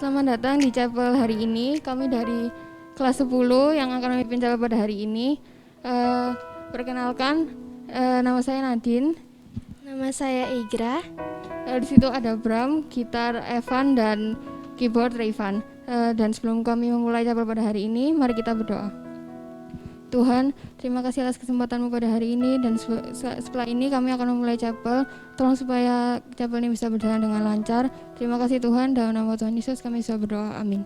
Selamat datang di chapel hari ini. Kami dari kelas 10 yang akan memimpin chapel pada hari ini. Perkenalkan, nama saya Nadine. Nama saya Igra. Di situ ada Bram, gitar Evan, dan keyboard Rayvan. Dan sebelum kami memulai chapel pada hari ini, mari kita berdoa. Tuhan, terima kasih atas kesempatan-Mu pada hari ini, dan setelah ini kami akan memulai chapel. Tolong supaya chapel ini bisa berjalan dengan lancar. Terima kasih Tuhan, dalam nama Tuhan Yesus kami bisa berdoa. Amin.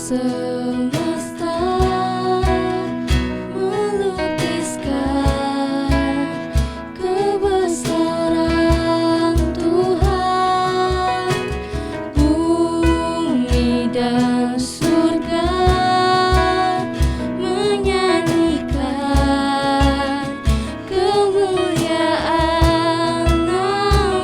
Semesta melukiskan kebesaran Tuhan, bumi dan surga menyanyikan kemuliaan nama-Mu.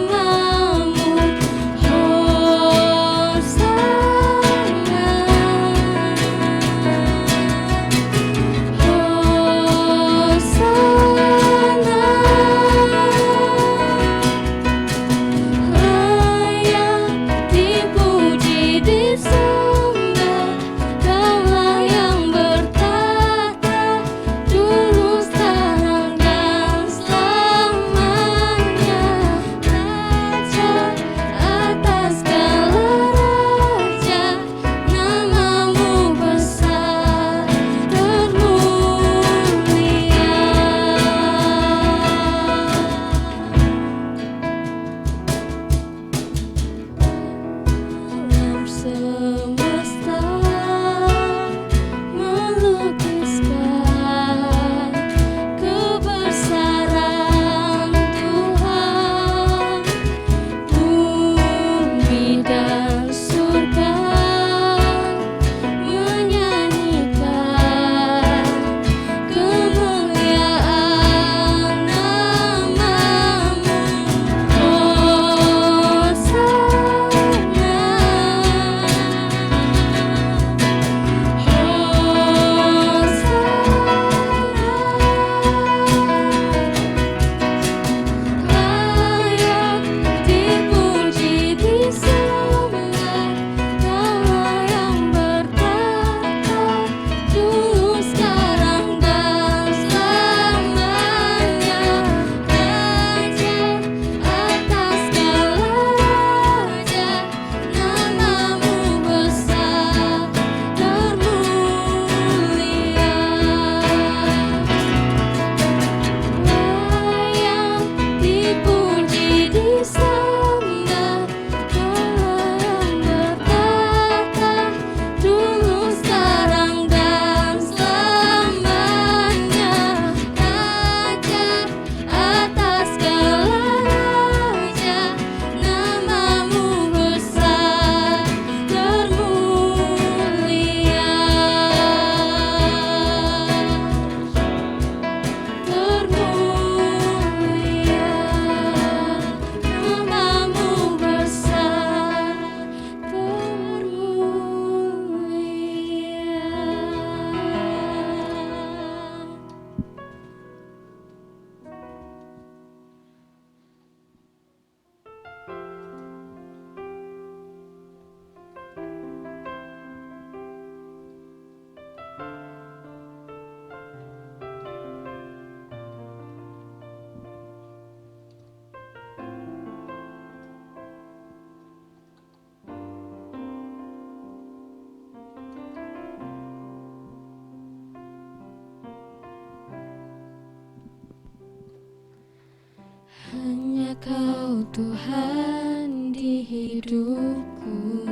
Hanya Kau Tuhan di hidupku,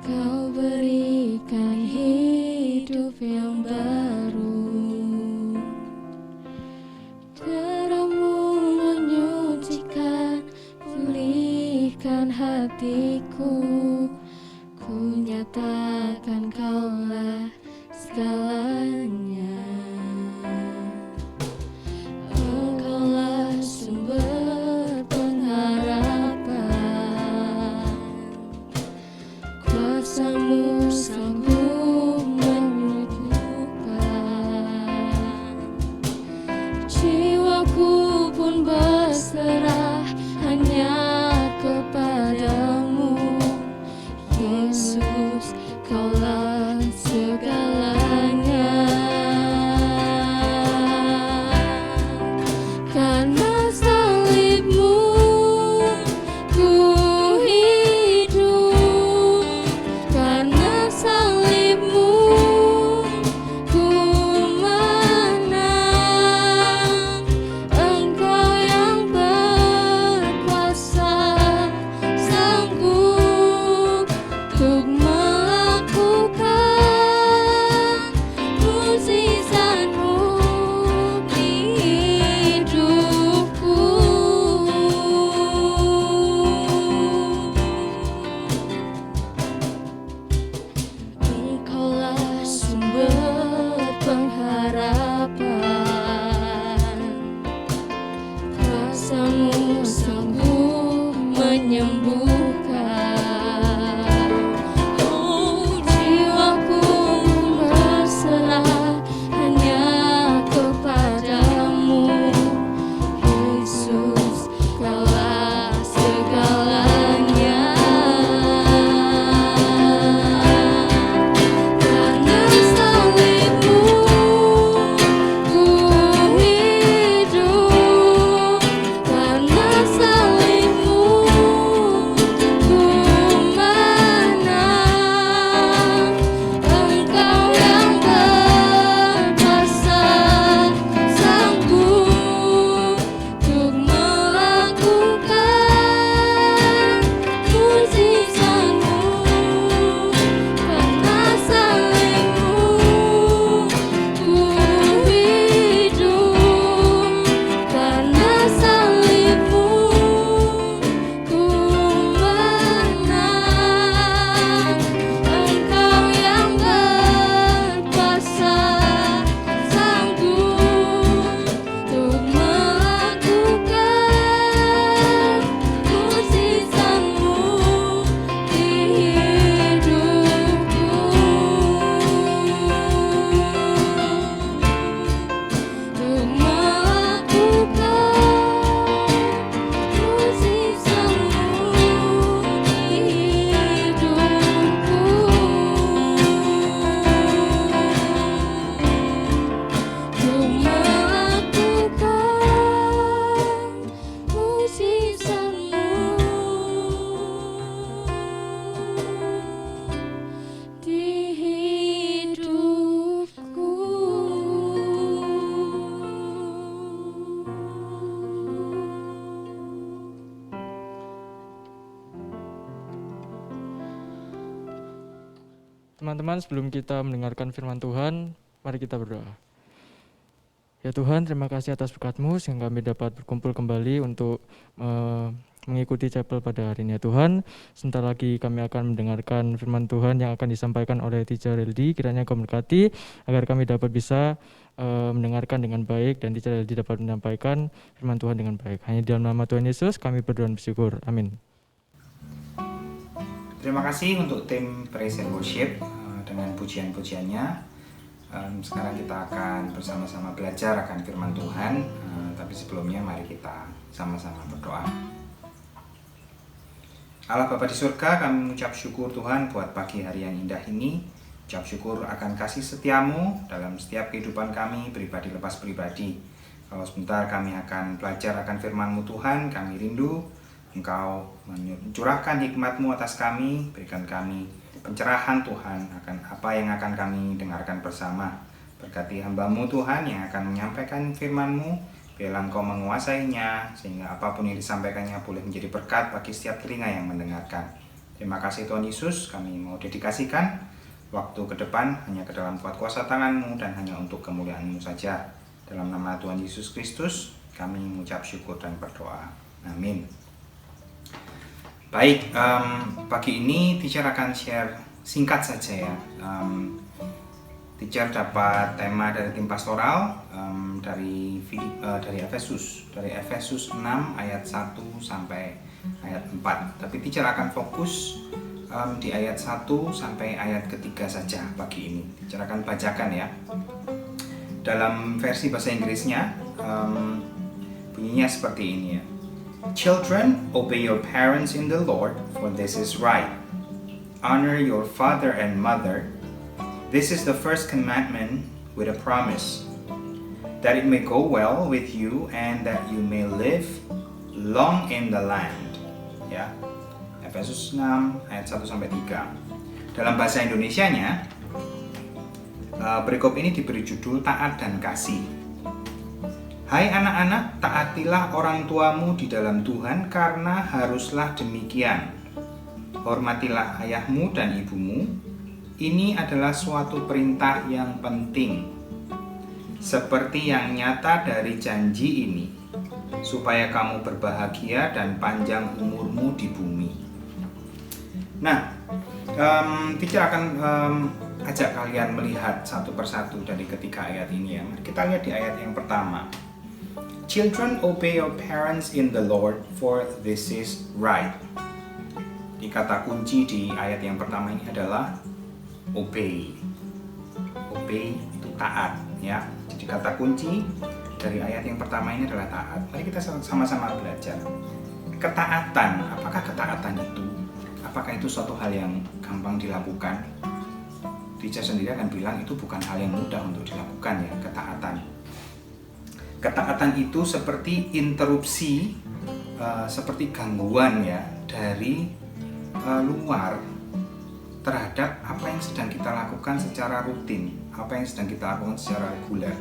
Kau berikan hidup yang baru. Darah-Mu menyucikan, pulihkan hatiku. Ku nyatakan Kaulah kuasamu sanggup menyembuhkan. Jiwaku pun berserah hanya kepadamu, Yesus, Kaulah segalanya. Karena salibmu ku hidup, karena salibmu ku menang. Engkau yang berkuasa sanggup untuk melakukan mukjizat-Mu di hidupku. Engkaulah sumber pengharapan, kuasamu sanggup menyembuhkan. Oh, jiwaku berserah hanya kepadamu, Yesus, Kaulah segalanya. Karena salibmu ku hidup, karena salibmu ku menang. Engkau yang berkuasa sanggup untuk melakukan mukjizat-Mu. Karena salibmu ku hidup, karena salibmu ku menang. Engkau yang berkuasa sanggup untuk melakukan mukjizat-Mu di hidupku. Untuk melakukan mukjizat-Mu di hidupku. Untuk melakukan mukjizat-Mu di hidupku. Teman-teman, sebelum kita mendengarkan firman Tuhan, mari kita berdoa. Ya Tuhan, terima kasih atas berkat-Mu sehingga kami dapat berkumpul kembali untuk mengikuti chapel pada hari ini ya Tuhan. Sebentar lagi kami akan mendengarkan firman Tuhan yang akan disampaikan oleh Teacher Reldi. Kiranya Kau berkati agar kami dapat bisa mendengarkan dengan baik dan Teacher Reldi dapat menyampaikan firman Tuhan dengan baik. Hanya di dalam nama Tuhan Yesus kami berdoa dan bersyukur. Amin. Terima kasih untuk tim Praise and Worship dengan pujian-pujiannya. Sekarang kita akan bersama-sama belajar akan firman Tuhan. Tapi sebelumnya mari kita sama-sama berdoa. Allah Bapa di surga, kami mengucap syukur Tuhan buat pagi hari yang indah ini. Ucap syukur akan kasih setiamu dalam setiap kehidupan kami, pribadi lepas pribadi. Kalau sebentar kami akan belajar akan firman-Mu Tuhan, kami rindu Engkau mencurahkan hikmat-Mu atas kami, berikan kami pencerahan Tuhan akan apa yang akan kami dengarkan bersama. Berkati hamba-Mu Tuhan yang akan menyampaikan firman-Mu, biarlah Engkau menguasainya, sehingga apapun yang disampaikannya boleh menjadi berkat bagi setiap telinga yang mendengarkan. Terima kasih Tuhan Yesus, kami mau dedikasikan waktu ke depan hanya ke dalam kuat kuasa tangan-Mu dan hanya untuk kemuliaan-Mu saja. Dalam nama Tuhan Yesus Kristus, kami mengucap syukur dan berdoa. Amin. Baik, pagi ini teacher akan share singkat saja ya. Teacher dapat tema dari tim pastoral dari Efesus 6 ayat 1 sampai ayat 4. Tapi teacher akan fokus di ayat 1 sampai ayat ketiga saja pagi ini. Teacher akan bacakan ya. Dalam versi bahasa Inggrisnya bunyinya seperti ini ya. Children, obey your parents in the Lord, for this is right. Honor your father and mother. This is the first commandment with a promise, that it may go well with you and that you may live long in the land. Ya. Efesus 6 ayat 1 sampai 3. Dalam bahasa Indonesianya, perikop ini diberi judul Taat dan Kasih. Hai anak-anak, taatilah orang tuamu di dalam Tuhan karena haruslah demikian. Hormatilah ayahmu dan ibumu. Ini adalah suatu perintah yang penting. Seperti yang nyata dari janji ini, supaya kamu berbahagia dan panjang umurmu di bumi. Nah, teacher akan ajak kalian melihat satu persatu dari ketiga ayat ini ya. Kita lihat di ayat yang pertama. Children, obey your parents in the Lord, for this is right. Di kata kunci di ayat yang pertama ini adalah obey. Obey itu taat ya. Jadi kata kunci dari ayat yang pertama ini adalah taat. Mari kita sama-sama belajar. Ketaatan, apakah ketaatan itu? Apakah itu suatu hal yang gampang dilakukan? Teacher sendiri akan bilang itu bukan hal yang mudah untuk dilakukan ya, ketaatan. Ketaatan itu seperti interupsi, seperti gangguan ya dari luar terhadap apa yang sedang kita lakukan secara rutin, apa yang sedang kita lakukan secara reguler.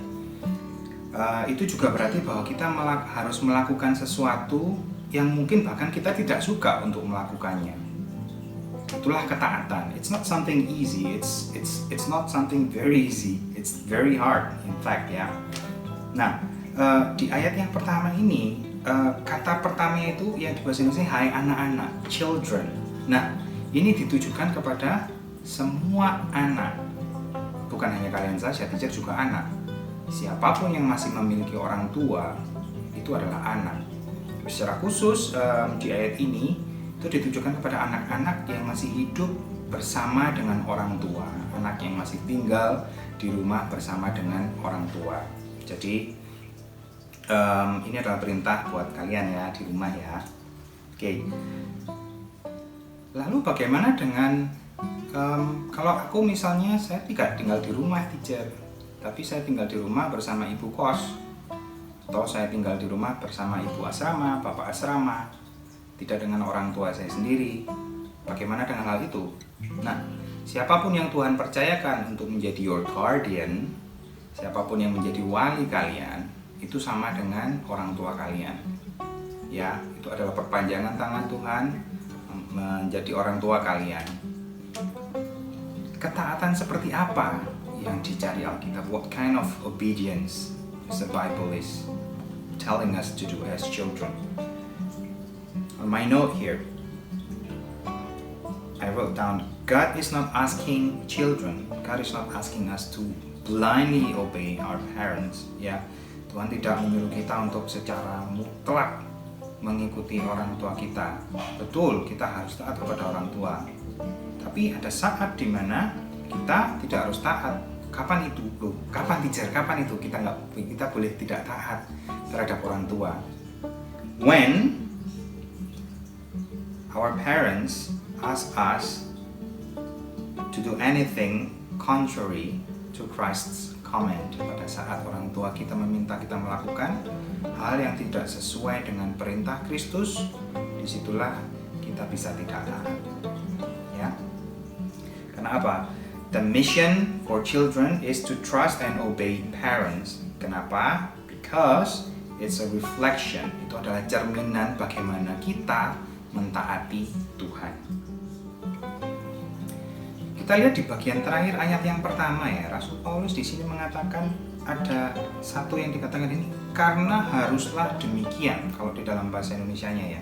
Itu juga berarti bahwa kita harus melakukan sesuatu yang mungkin bahkan kita tidak suka untuk melakukannya. Itulah ketaatan. It's not something easy. It's not something very easy. It's very hard, in fact ya. Nah, di ayat yang pertama ini, kata pertamanya itu yang di bahasa Indonesia hai anak-anak, children. Nah, ini ditujukan kepada semua anak. Bukan hanya kalian saja, teacher juga anak. Siapapun yang masih memiliki orang tua, itu adalah anak. Secara khusus di ayat ini itu ditujukan kepada anak-anak yang masih hidup bersama dengan orang tua, anak yang masih tinggal di rumah bersama dengan orang tua. Jadi ini adalah perintah buat kalian ya di rumah ya. Oke. Lalu bagaimana dengan kalau aku misalnya saya tidak tinggal di rumah teacher, tapi saya tinggal di rumah bersama ibu kos, atau saya tinggal di rumah bersama ibu asrama, bapak asrama, tidak dengan orang tua saya sendiri. Bagaimana dengan hal itu? Nah, siapapun yang Tuhan percayakan untuk menjadi your guardian, siapapun yang menjadi wali kalian, itu sama dengan orang tua kalian. Ya, itu adalah perpanjangan tangan Tuhan menjadi orang tua kalian. Ketaatan seperti apa yang dicari Alkitab? What kind of obedience is the Bible is telling us to do as children? On my note here, I wrote down, God is not asking children, God is not asking us to blindly obey our parents. Ya, Tuhan tidak menyuruh kita untuk secara mutlak mengikuti orang tua kita. Betul, kita harus taat kepada orang tua. Tapi ada saat di mana kita tidak harus taat. Kapan itu? Loh, kapan teacher? Kapan itu kita boleh tidak taat terhadap orang tua? When our parents ask us to do anything contrary to Christ's command. Pada saat orang tua kita meminta kita melakukan hal yang tidak sesuai dengan perintah Kristus, disitulah kita bisa tidak taat. Ya. Karena apa? The mission for children is to trust and obey parents. Kenapa? Because it's a reflection. Itu adalah cerminan bagaimana kita mentaati Tuhan. Kita lihat di bagian terakhir ayat yang pertama ya, Rasul Paulus di sini mengatakan ada satu yang dikatakan ini karena haruslah demikian kalau di dalam bahasa Indonesianya ya.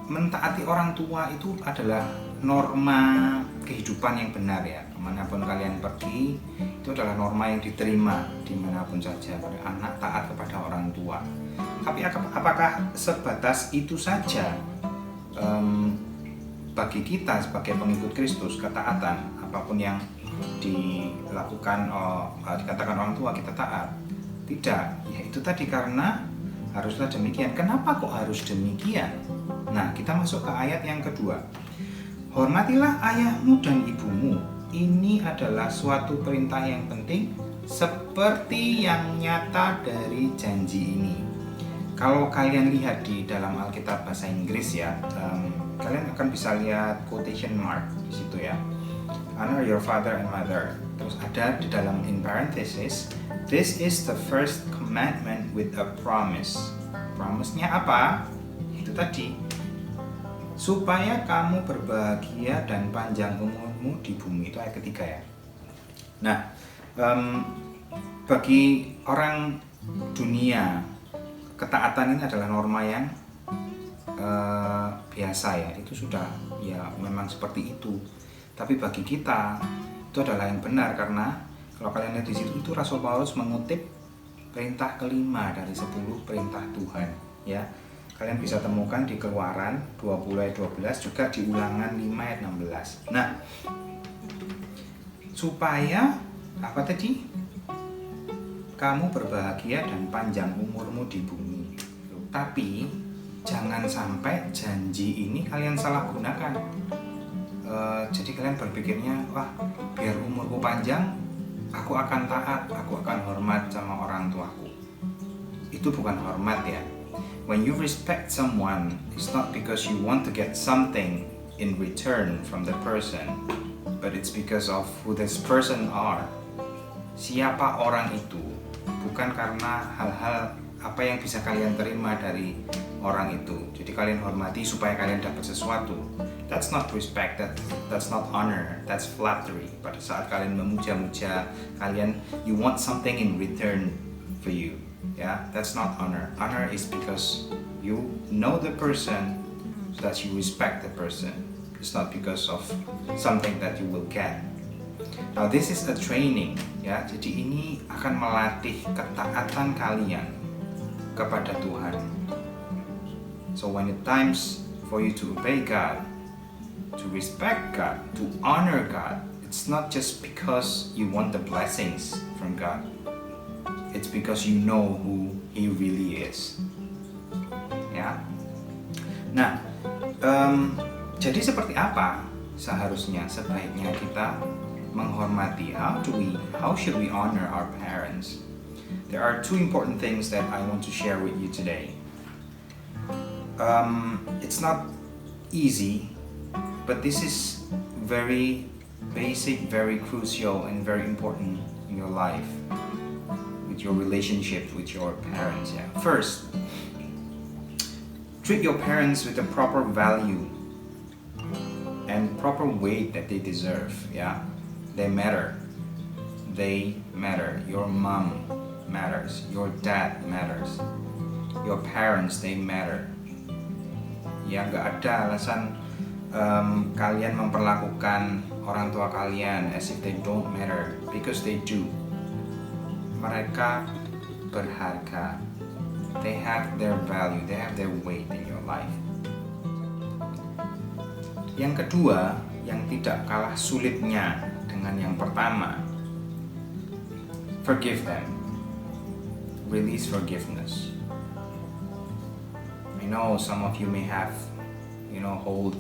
Mentaati orang tua itu adalah norma kehidupan yang benar ya. Kemanapun kalian pergi, itu adalah norma yang diterima dimanapun saja. Pada anak taat kepada orang tua. Tapi apakah sebatas itu saja bagi kita sebagai pengikut Kristus, ketaatan apapun yang dilakukan dikatakan orang tua kita taat. Tidak, ya itu tadi karena haruslah demikian. Kenapa kok harus demikian? Nah, kita masuk ke ayat yang kedua. Hormatilah ayahmu dan ibumu. Ini adalah suatu perintah yang penting seperti yang nyata dari janji ini. Kalau kalian lihat di dalam Alkitab bahasa Inggris ya, kalian akan bisa lihat quotation mark di situ ya. Honor your father and mother. Terus ada di dalam in parenthesis, this is the first commandment with a promise. Promise-nya apa? Itu tadi. Supaya kamu berbahagia dan panjang umurmu di bumi. Itu ayat ketiga ya. Nah, bagi orang dunia, ketaatan ini adalah norma yang biasa ya. Itu sudah ya memang seperti itu. Tapi bagi kita itu adalah yang benar, karena kalau kalian lihat di situ itu Rasul Paulus mengutip perintah kelima dari 10 perintah Tuhan ya. Kalian bisa temukan di Keluaran 20 ayat 12, juga di Ulangan 5 ayat 16. Nah, supaya apa tadi? Kamu berbahagia dan panjang umurmu di bumi. Tapi jangan sampai janji ini kalian salah gunakan. Jadi kalian berpikirnya, wah biar umurku panjang, aku akan taat, aku akan hormat sama orang tuaku. Itu bukan hormat ya. When you respect someone, it's not because you want to get something in return from the person, but it's because of who this person are. Siapa orang itu, bukan karena hal-hal apa yang bisa kalian terima dari orang itu. Jadi kalian hormati supaya kalian dapat sesuatu. That's not respect, that's not honor, that's flattery. Pada saat kalian memuja-muja, you want something in return for you. Yeah, that's not honor. Honor is because you know the person, so that you respect the person. It's not because of something that you will get. Now this is a training, ya. Jadi ini akan melatih ketaatan kalian kepada Tuhan. So when it times for you to obey God, to respect God, to honor God, it's not just because you want the blessings from God. It's because you know who He really is. Ya. Nah, jadi seperti apa seharusnya sebaiknya kita menghormati? How should we honor our parents? There are two important things that I want to share with you today. It's not easy, but this is very basic, very crucial, and very important in your life, with your relationship with your parents. Yeah. First, treat your parents with the proper value and proper weight that they deserve. Yeah, they matter. They matter. Your mom matters. Your dad matters. Your parents, they matter. Ya, nggak ada alasan kalian memperlakukan orang tua kalian as if they don't matter, because they do. Mereka berharga. They have their value. They have their weight in your life. Yang kedua, yang tidak kalah sulitnya dengan yang pertama, forgive them. Release forgiveness. I know some of you may have, hold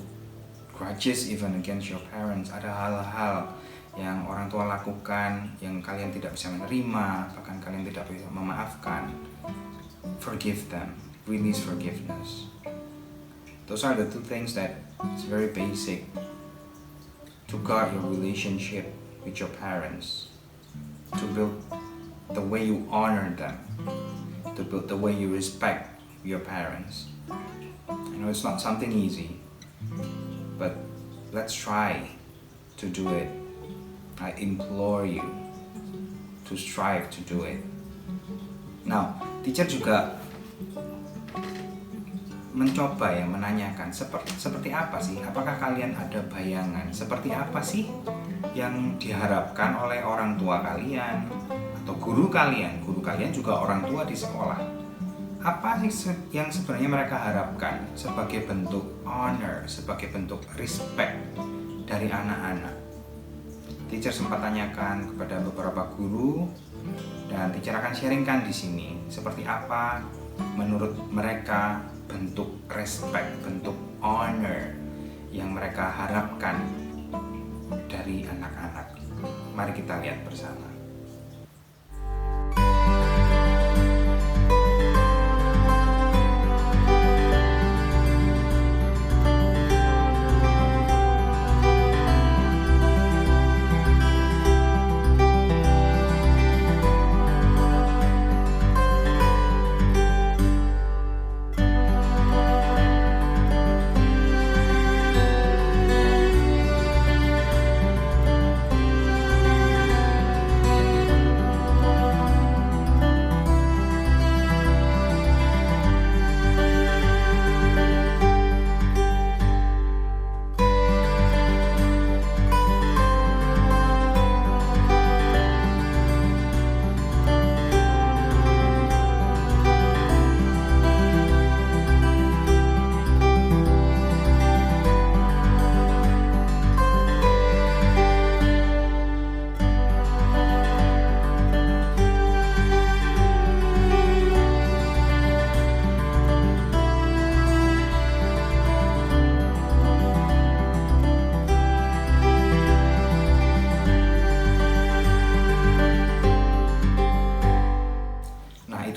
grudges even against your parents. Ada hal-hal yang orang tua lakukan yang kalian tidak bisa menerima, bahkan kalian tidak bisa memaafkan. Forgive them. Release forgiveness. Those are the two things that is very basic to guard your relationship with your parents, to build the way you honor them, to build the way you respect your parents. I know it's not something easy, but let's try to do it. I implore you to strive to do it. Now, teacher juga mencoba ya menanyakan seperti apa sih? Apakah kalian ada bayangan seperti apa sih yang diharapkan oleh orang tua kalian atau guru kalian? Guru kalian juga orang tua di sekolah. apa sih yang sebenarnya mereka harapkan sebagai bentuk honor, sebagai bentuk respect dari anak-anak? Teacher sempat tanyakan kepada beberapa guru dan teacher akan sharingkan di sini seperti apa menurut mereka bentuk respect, bentuk honor yang mereka harapkan dari anak-anak. Mari kita lihat bersama.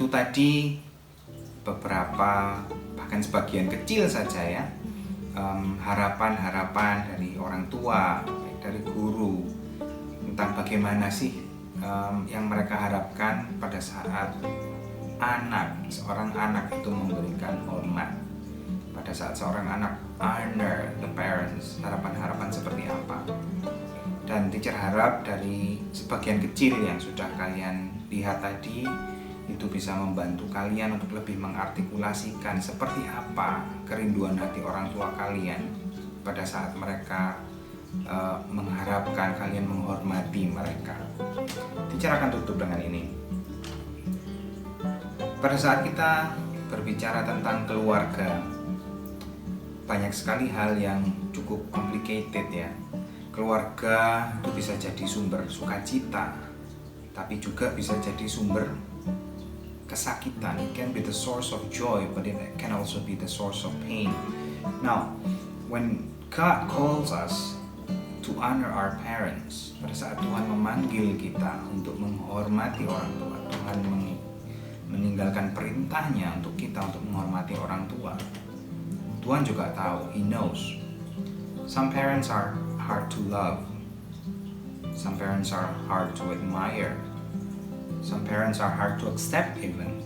Tadi beberapa, bahkan sebagian kecil saja ya, harapan-harapan dari orang tua, dari guru tentang bagaimana sih yang mereka harapkan pada saat seorang anak itu memberikan hormat, pada saat seorang anak honor the parents, harapan-harapan seperti apa. Dan teacher harap dari sebagian kecil yang sudah kalian lihat tadi itu bisa membantu kalian untuk lebih mengartikulasikan seperti apa kerinduan hati orang tua kalian pada saat mereka mengharapkan kalian menghormati mereka. Teacher akan tutup dengan ini. Pada saat kita berbicara tentang keluarga, banyak sekali hal yang cukup complicated ya. Keluarga itu bisa jadi sumber sukacita, tapi juga bisa jadi sumber kesakitan. It can be the source of joy, but it can also be the source of pain. Now, when God calls us to honor our parents, pada saat Tuhan memanggil kita untuk menghormati orang tua, Tuhan meninggalkan perintahnya untuk kita untuk menghormati orang tua. Tuhan juga tahu, He knows. Some parents are hard to love. Some parents are hard to admire. Some parents are hard to accept even.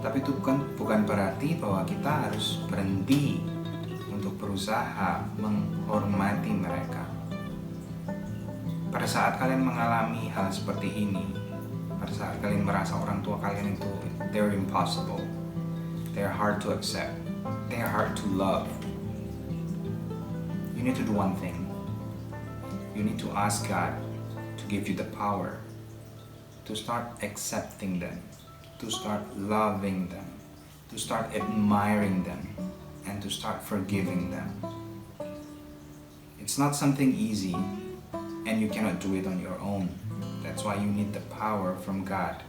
Tapi itu bukan berarti bahwa kita harus berhenti untuk berusaha menghormati mereka. Pada saat kalian mengalami hal seperti ini, pada saat kalian merasa orang tua kalian itu they're impossible, they're hard to accept, they're hard to love, you need to do one thing. You need to ask God to give you the power to start accepting them, to start loving them, to start admiring them, and to start forgiving them. It's not something easy, and you cannot do it on your own. That's why you need the power from God.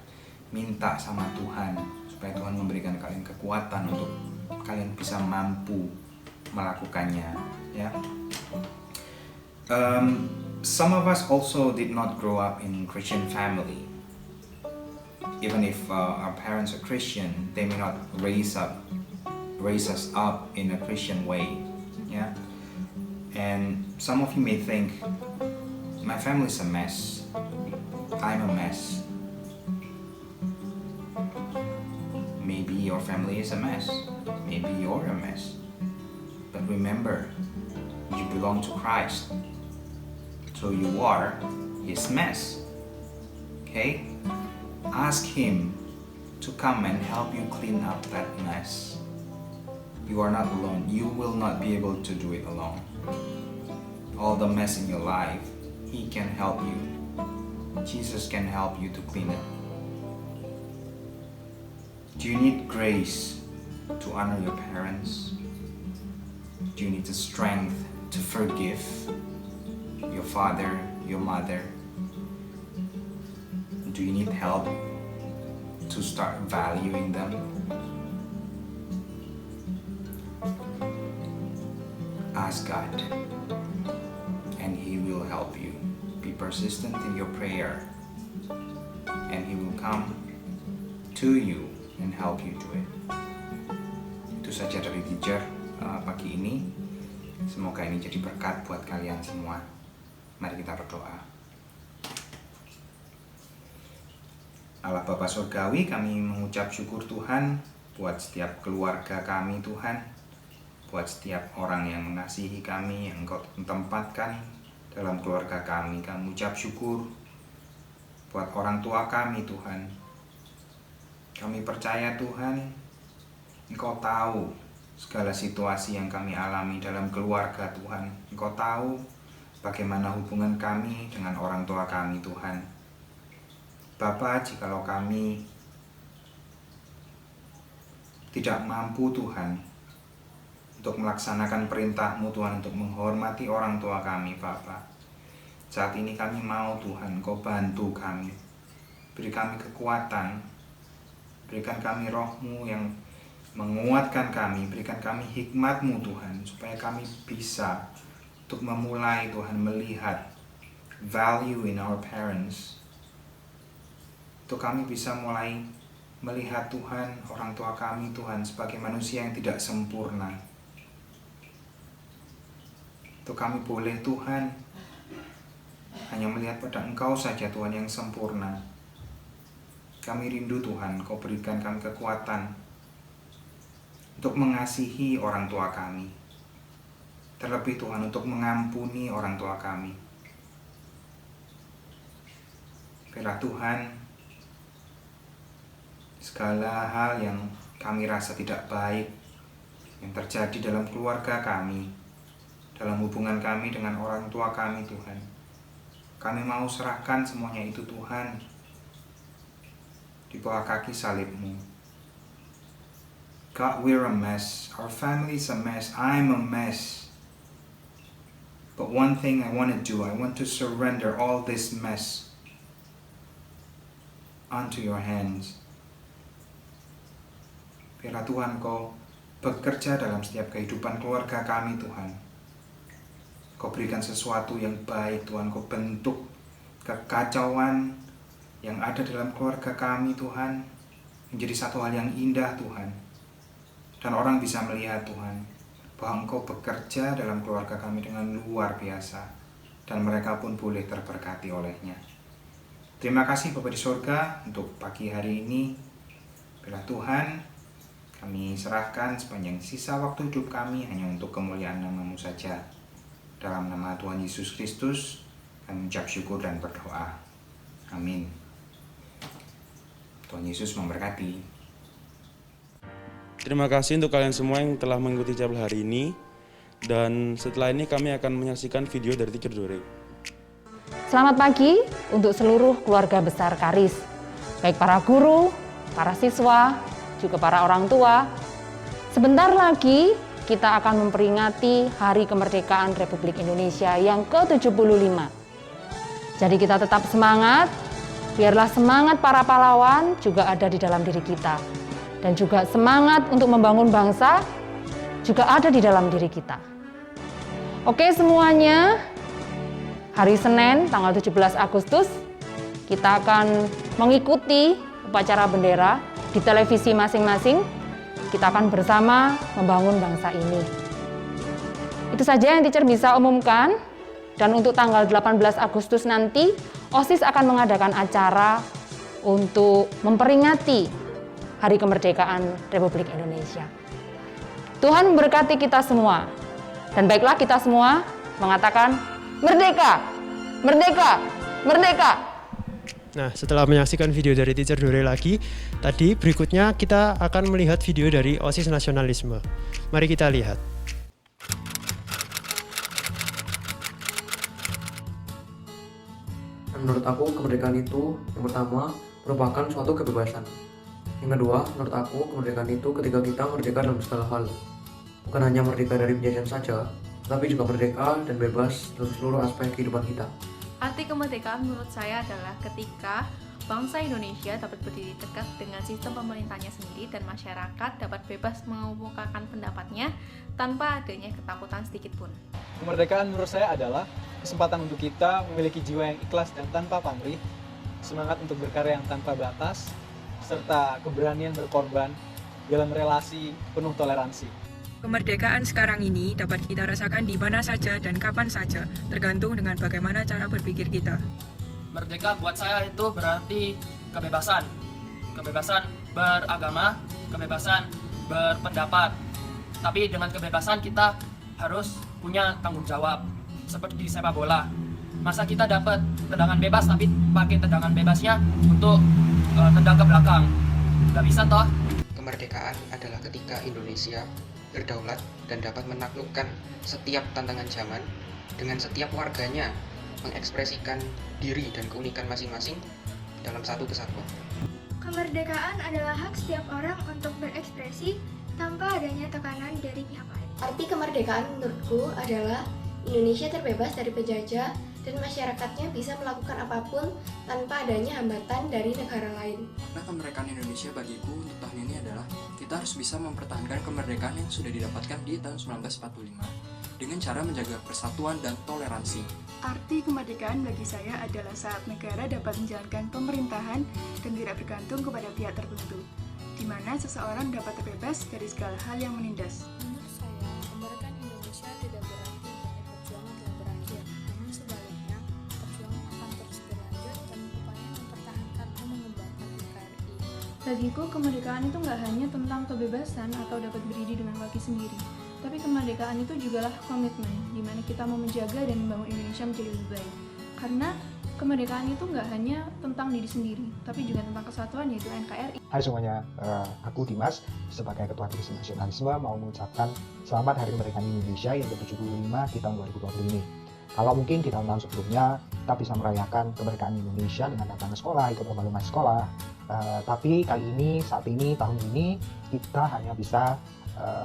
Minta sama Tuhan, supaya Tuhan memberikan kalian kekuatan untuk kalian bisa mampu melakukannya. Ya. Some of us also did not grow up in Christian family. Even if our parents are Christian, they may not raise us up in a Christian way. Yeah, and some of you may think, my family's a mess. I'm a mess. Maybe your family is a mess. Maybe you're a mess. But remember, you belong to Christ. So you are His mess. Okay? Ask Him to come and help you clean up that mess. You are not alone. You will not be able to do it alone. All the mess in your life, He can help you. Jesus can help you to clean it. Do you need grace to honor your parents? Do you need the strength to forgive your father, your mother? Do you need help to start valuing them? Ask God, and He will help you. Be persistent in your prayer, and He will come to you and help you do it. Itu saja dari teacher pagi ini. Semoga ini jadi berkat buat kalian semua. Mari kita berdoa. Allah Bapa Surgawi, kami mengucap syukur Tuhan buat setiap keluarga kami Tuhan, buat setiap orang yang mengasihi kami, yang Engkau tempatkan dalam keluarga kami. Kami ucap syukur buat orang tua kami Tuhan. Kami percaya Tuhan, Engkau tahu segala situasi yang kami alami dalam keluarga Tuhan. Engkau tahu bagaimana hubungan kami dengan orang tua kami Tuhan. Bapa, jikalau kami tidak mampu Tuhan untuk melaksanakan perintah-Mu Tuhan, untuk menghormati orang tua kami Bapa, saat ini kami mau Tuhan, Engkau bantu kami, beri kami kekuatan, berikan kami roh-Mu yang menguatkan kami, berikan kami hikmat-Mu Tuhan, supaya kami bisa untuk memulai Tuhan melihat value in our parents. Untuk kami bisa mulai melihat Tuhan, orang tua kami Tuhan sebagai manusia yang tidak sempurna. Untuk kami boleh Tuhan hanya melihat pada Engkau saja Tuhan yang sempurna. Kami rindu Tuhan, Kau berikan kami kekuatan untuk mengasihi orang tua kami. Terlebih Tuhan untuk mengampuni orang tua kami. Biarlah Tuhan, segala hal yang kami rasa tidak baik yang terjadi dalam keluarga kami, dalam hubungan kami dengan orang tua kami Tuhan, kami mau serahkan semuanya itu Tuhan di bawah kaki salib-Mu. God, we're a mess. Our family's a mess. I'm a mess. But one thing I want to do, I want to surrender all this mess onto your hands. Biarlah Tuhan Kau bekerja dalam setiap kehidupan keluarga kami Tuhan. Kau berikan sesuatu yang baik Tuhan, Kau bentuk kekacauan yang ada dalam keluarga kami Tuhan menjadi satu hal yang indah Tuhan. Dan orang bisa melihat Tuhan bahwa Engkau bekerja dalam keluarga kami dengan luar biasa, dan mereka pun boleh terberkati olehnya. Terima kasih Bapa di surga untuk pagi hari ini. Biarlah Tuhan, kami serahkan sepanjang sisa waktu hidup kami hanya untuk kemuliaan nama-Mu saja. Dalam nama Tuhan Yesus Kristus, kami ucap syukur dan berdoa. Amin. Tuhan Yesus memberkati. Terima kasih untuk kalian semua yang telah mengikuti chapel hari ini. Dan setelah ini kami akan menyaksikan video dari Teacher Dore. Selamat pagi untuk seluruh keluarga besar Karis, baik para guru, para siswa, juga para orang tua. Sebentar lagi kita akan memperingati Hari Kemerdekaan Republik Indonesia yang ke-75. Jadi kita tetap semangat, biarlah semangat para pahlawan juga ada di dalam diri kita. Dan juga semangat untuk membangun bangsa juga ada di dalam diri kita. Oke semuanya, hari Senin tanggal 17 Agustus kita akan mengikuti upacara bendera di televisi masing-masing. Kita akan bersama membangun bangsa ini. Itu saja yang teacher bisa umumkan. Dan untuk tanggal 18 Agustus nanti, OSIS akan mengadakan acara untuk memperingati Hari Kemerdekaan Republik Indonesia. Tuhan memberkati kita semua. Dan baiklah kita semua mengatakan merdeka, merdeka, merdeka. Nah, setelah menyaksikan video dari Teacher Dore lagi, tadi berikutnya kita akan melihat video dari OSIS Nasionalisme. Mari kita lihat. Menurut aku, kemerdekaan itu yang pertama merupakan suatu kebebasan. Yang kedua, menurut aku, kemerdekaan itu ketika kita merdeka dalam segala hal. Bukan hanya merdeka dari penjajahan saja, tapi juga merdeka dan bebas dalam seluruh aspek kehidupan kita. Arti kemerdekaan menurut saya adalah ketika bangsa Indonesia dapat berdiri tegak dengan sistem pemerintahnya sendiri dan masyarakat dapat bebas mengemukakan pendapatnya tanpa adanya ketakutan sedikit pun. Kemerdekaan menurut saya adalah kesempatan untuk kita memiliki jiwa yang ikhlas dan tanpa pamrih, semangat untuk berkarya yang tanpa batas, serta keberanian berkorban dalam relasi penuh toleransi. Kemerdekaan sekarang ini dapat kita rasakan di mana saja dan kapan saja, tergantung dengan bagaimana cara berpikir kita. Merdeka buat saya itu berarti kebebasan. Kebebasan beragama, kebebasan berpendapat. Tapi dengan kebebasan kita harus punya tanggung jawab. Seperti di sepak bola. Masa kita dapat tendangan bebas tapi pakai tendangan bebasnya untuk tendang ke belakang. Gak bisa toh? Kemerdekaan adalah ketika Indonesia berdaulat dan dapat menaklukkan setiap tantangan zaman dengan setiap warganya mengekspresikan diri dan keunikan masing-masing dalam satu kesatuan. Kemerdekaan adalah hak setiap orang untuk berekspresi tanpa adanya tekanan dari pihak lain. Arti kemerdekaan menurutku adalah Indonesia terbebas dari penjajah dan masyarakatnya bisa melakukan apapun tanpa adanya hambatan dari negara lain. Nah, kemerdekaan Indonesia bagiku untuk tahun ini adalah kita harus bisa mempertahankan kemerdekaan yang sudah didapatkan di tahun 1945 dengan cara menjaga persatuan dan toleransi. Arti kemerdekaan bagi saya adalah saat negara dapat menjalankan pemerintahan dan tidak bergantung kepada pihak tertentu, di mana seseorang dapat terbebas dari segala hal yang menindas. Menurut saya, kemerdekaan Indonesia tidak berarti banyak perjuangan telah berakhir, namun sebaliknya, perjuangan akan terus berlanjut dan upaya mempertahankan dan mengembangkan NKRI. Bagiku, kemerdekaan itu nggak hanya tentang kebebasan atau dapat berdiri dengan kaki sendiri, tapi kemerdekaan itu jugalah komitmen, di mana kita mau menjaga dan membangun Indonesia menjadi lebih baik. Karena kemerdekaan itu nggak hanya tentang diri sendiri, tapi juga tentang kesatuan, yaitu NKRI. Hai semuanya, aku Dimas, sebagai Ketua Divisi Nasionalisme mau mengucapkan selamat Hari Kemerdekaan Indonesia yang ke-75 di tahun 2020 ini. Kalau mungkin di tahun-tahun sebelumnya, kita bisa merayakan kemerdekaan Indonesia dengan datang ke sekolah, ikut lomba-lomba sekolah. Tapi kali ini, saat ini, tahun ini, kita hanya bisa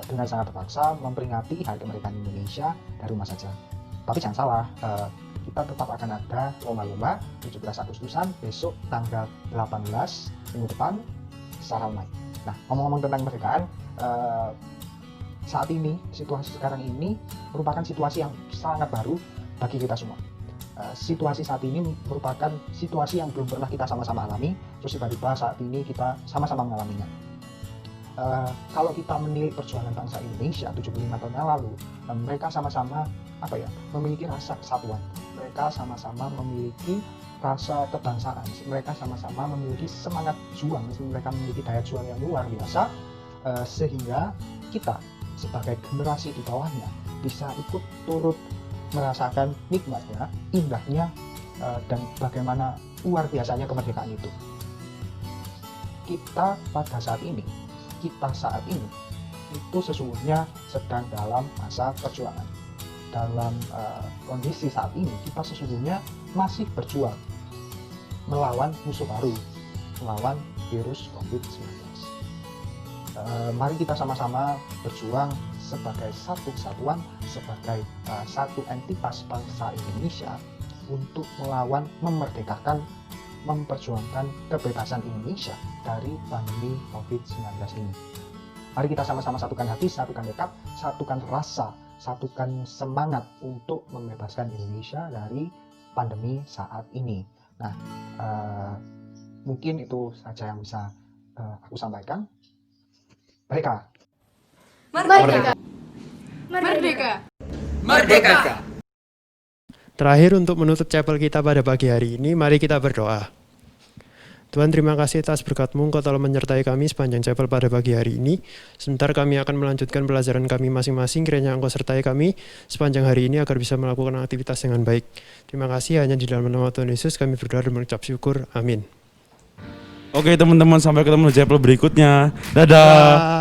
dengan sangat terpaksa memperingati Hari Kemerdekaan Indonesia dari rumah saja. Tapi jangan salah, kita tetap akan ada lomba-lomba 17 Agustusan besok tanggal 18 minggu depan secara online. Nah, ngomong-ngomong tentang kemerdekaan, saat ini, situasi sekarang ini merupakan situasi yang sangat baru bagi kita semua. Situasi saat ini merupakan situasi yang belum pernah kita sama-sama alami, terus tiba-tiba saat ini kita sama-sama mengalaminya. Kalau kita menilik perjuangan bangsa Indonesia 75 tahun yang lalu, mereka sama-sama memiliki rasa kesatuan, mereka sama-sama memiliki rasa kebangsaan, mereka sama-sama memiliki semangat juang, mereka memiliki daya juang yang luar biasa, sehingga kita sebagai generasi di bawahnya bisa ikut turut merasakan nikmatnya, indahnya, dan bagaimana luar biasanya kemerdekaan itu. Kita pada saat ini itu sesungguhnya sedang dalam masa perjuangan. Dalam kondisi saat ini kita sesungguhnya masih berjuang melawan musuh baru, melawan virus COVID-19. Mari kita sama-sama berjuang sebagai satu kesatuan, sebagai satu entitas bangsa Indonesia untuk melawan, memerdekakan, memperjuangkan kebebasan Indonesia dari pandemi COVID-19 ini. Mari kita sama-sama satukan hati, satukan tekad, satukan rasa, satukan semangat untuk membebaskan Indonesia dari pandemi saat ini. Nah, mungkin itu saja yang bisa aku sampaikan. Merdeka! Merdeka! Merdeka! Merdeka! Terakhir untuk menutup chapel kita pada pagi hari ini, mari kita berdoa. Tuhan, terima kasih atas berkat-Mu, Engkau telah menyertai kami sepanjang chapel pada pagi hari ini. Sebentar kami akan melanjutkan pelajaran kami masing-masing, kiranya Engkau sertai kami sepanjang hari ini agar bisa melakukan aktivitas dengan baik. Terima kasih, hanya di dalam nama Tuhan Yesus kami berdoa dan mengucap syukur. Amin. Oke teman-teman, sampai ketemu di chapel berikutnya. Dadah!